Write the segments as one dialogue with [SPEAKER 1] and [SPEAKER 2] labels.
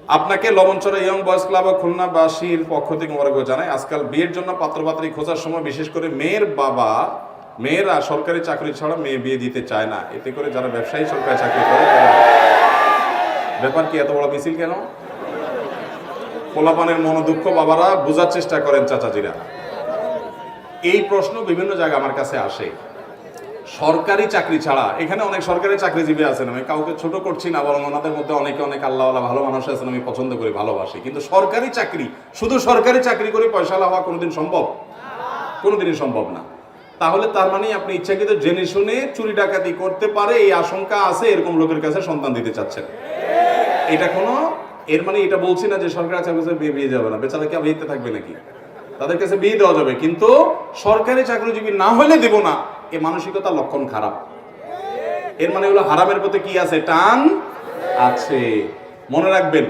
[SPEAKER 1] আপনাকে Lobonchora young boys club ও খুলনাবাসীর পক্ষ থেকে মোবারকবাদ জানাই। আজকাল বিয়ের জন্য পাত্রপাত্রী খোঁজার সময় বিশেষ করে মেয়েরা সরকারি চাকরি ছাড়া মেয়ে বিয়ে দিতে চায় না। এতে করে যারা ব্যবসায়ী সরকারি চাকরি করে ব্যাপার কি এত বড় মিছিল কেন? পোলাপানের মনোদুঃখ বাবারা বোঝার চেষ্টা করেন চাচাজিরা। এই প্রশ্ন বিভিন্ন জায়গায় আমার কাছে আসে। সরকারি চাকরি ছাড়া, এখানে অনেক সরকারি চাকরিজীবী আছেন, আমি কাউকে ছোট করছি না, বরং ওনাদের মধ্যে অনেক আল্লাহওয়ালা ভালো মানুষ আছেন, আমি পছন্দ করি, ভালোবাসি। কিন্তু সরকারি চাকরি, শুধু সরকারি চাকরি করে পয়সা হওয়া কোনোদিন সম্ভব? কোনোদিনই সম্ভব না। তাহলে তার মানে আপনি ইচ্ছাকৃত জেনে শুনে চুরি ডাকাতি করতে পারে এই আশঙ্কা আছে, এরকম লোকের কাছে সন্তান দিতে চাচ্ছেন। এটা কোনো, এর মানে এটা বলছি না যে সরকারি চাকরি বিয়ে যাবে না, বেচারা কি বিয়েতে থাকবে নাকি? তাদের কাছে বিয়ে দেওয়া যাবে, কিন্তু সরকারি চাকরিজীবী না হলে দেব না, এ মানসিকতার লক্ষণ খারাপ। এর মানে হলো হারামের প্রতি কি আছে? টান আছে। মনে রাখবেন,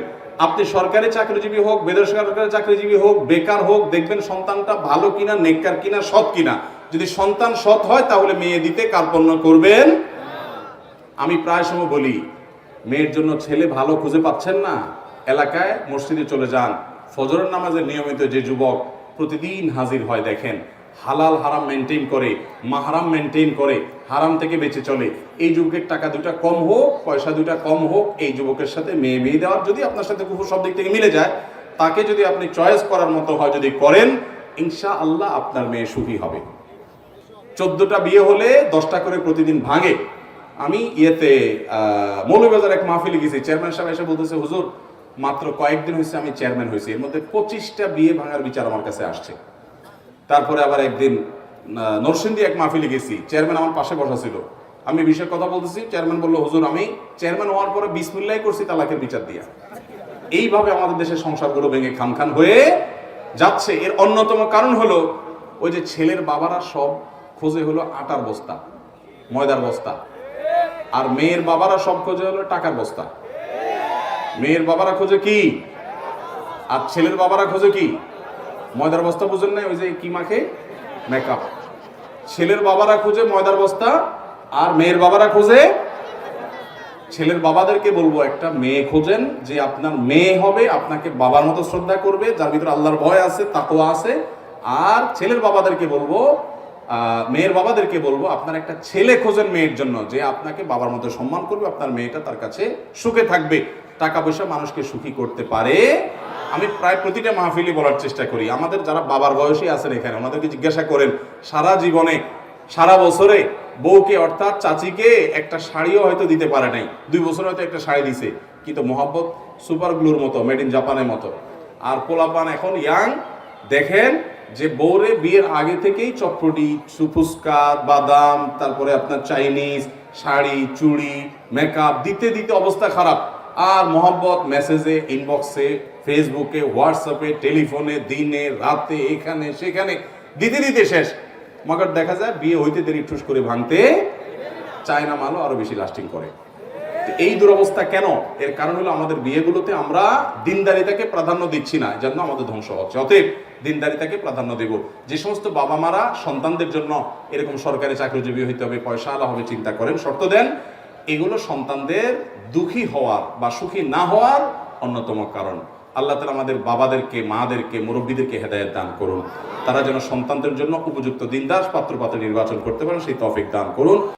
[SPEAKER 1] আপনি সরকারি চাকরিজীবী হোক, বেসরকারি চাকরিজীবী হোক, বেকার হোক, দেখবেন সন্তানটা ভালো কিনা, নেককার কিনা, সৎ কিনা। যদি সন্তান সৎ হয় তাহলে মেয়ে দিতে কার্পণ্য করবেন। আমি প্রায় সময় বলি, মেয়ের জন্য ছেলে ভালো খুঁজে পাচ্ছেন না, এলাকায় মসজিদে চলে যান। ফজরের নামাজে নিয়মিত যে যুবক প্রতিদিন হাজির হয়, দেখেন হালাল হারাম মেনটেন করে, মাহারাম মেনটেন করে, হারাম থেকে বেঁচে চলে। এই যুবকের টাকা দুটা কম হোক, পয়সা দুটা কম হোক, এই যুবকের সাথে মেয়ে বিয়ে দেওয়ার যদি আপনার সাথে কুফর সব দিক থেকে মিলে যায়, তাকে যদি আপনি চয়েস করার মতো হয়, যদি করেন, ইনশাআল্লাহ আপনার মেয়ে সুখী হবে। 14টা বিয়ে হলে 10টা করে প্রতিদিন ভাঙে। আমি মৌলভীবাজার এক মাহফিলে গেছি, চেয়ারম্যান সাহেব এসে বলতেছে, হুজুর মাত্র কয়েকদিন হয়েছে আমি চেয়ারম্যান হয়েছি, এর মধ্যে 25টা বিয়ে ভাঙার বিচার আমার কাছে আসছে। তারপরে আবার একদিন নরসিংদী এক মাহফিলে গেছি, চেয়ারম্যান আমার পাশে বসা ছিল, আমি বিষয়ের কথা বলতেছি, চেয়ারম্যান বললো, হুজুর আমি চেয়ারম্যান হওয়ার পরে বিসমিল্লাহ করছি তালাকের বিচার দিয়া। এইভাবে আমাদের দেশের সংসারগুলো ভেঙে খান হয়ে যাচ্ছে। এর অন্যতম কারণ হলো ওই যে ছেলের বাবারা সব খোঁজে হলো আটার বস্তা, ময়দার বস্তা, আর মেয়ের বাবারা সব খোঁজে হলো টাকার বস্তা। মেয়ের বাবারা খোঁজে কি, আর ছেলের বাবারা খোঁজে কি? ময়দার বস্তা। বুঝেন নাই? ওই যে কি মাখে, মেকআপ। ছেলের বাবারা খোঁজে ময়দার বস্তা, আর মেয়ের বাবারা খোঁজে। ছেলের বাবাদেরকে বলবো, একটা মেয়ে খোঁজেন যে আপনার মেয়ে হবে, আপনাকে বাবার মতো শ্রদ্ধা করবে, যার ভিতরে আল্লাহর ভয় আছে, তাকওয়া আছে। আর ছেলের বাবাদেরকে বলবো, মেয়ের বাবাদেরকে বলবো, আপনার একটা ছেলে খোঁজেন মেয়ের জন্য, যে আপনাকে বাবার মতো সম্মান করবে, আপনার মেয়েটা তার কাছে সুখে থাকবে। টাকা পয়সা মানুষকে সুখী করতে পারে। আমি প্রায় প্রতিটা মাহফিলে বলার চেষ্টা করি, আমাদের যারা বাবার বয়সী আছেন এখানে, ওনাদেরকে জিজ্ঞাসা করেন, সারা জীবনে, সারা বছরে বউকে অর্থাৎ চাচিকে একটা শাড়িও হয়তো দিতে পারে নাই, 2 বছর হয়তো একটা শাড়ি দিছে, কিন্তু মোহাব্বত সুপার গ্লুর মতো, মেড ইন জাপানের মতো। আর পোলাপান এখন ইয়াং, দেখেন যে বউরে বিয়ের আগে থেকেই চটপটি, ফুচকা, বাদাম, তারপরে আপনার চাইনিজ, শাড়ি, চুড়ি, মেকআপ দিতে দিতে অবস্থা খারাপ। আর মোহাব্বত মেসেজে, ইনবক্সে, ফেসবুকে, হোয়াটসঅ্যাপে, টেলিফোনে, দিনে রাতে, এখানে সেখানে দিতে দিতে শেষ। মগর দেখা যায় বিয়ে হইতে দেরি, ঠুস করে ভাঙতে চায়না মালও আরো বেশি লাস্টিং করে। এই দুরবস্থা কেন? এর কারণ হলো আমাদের বিয়েগুলোতে আমরা দিনদারিতাকে প্রাধান্য দিচ্ছি না, এজন্য আমাদের ধ্বংস হচ্ছে। অতএব দিনদারিতাকে প্রাধান্য দেব। যে সমস্ত বাবা মারা সন্তানদের জন্য এরকম সরকারি চাকরিজীবী হইতে হবে, পয়সা আলা হবে চিন্তা করেন, শর্ত দেন, এগুলো সন্তানদের দুঃখী হওয়ার বা সুখী না হওয়ার অন্যতম কারণ। আল্লাহ তাআলা আমাদের বাবাদেরকে, মাদেরকে, মুরব্বীদেরকে হেদায়েত দান করুন, তারা যেন সন্তানদের জন্য উপযুক্ত দিনদার পাত্র পাত্রী নির্বাচন করতে পারেন, সেই তৌফিক দান করুন।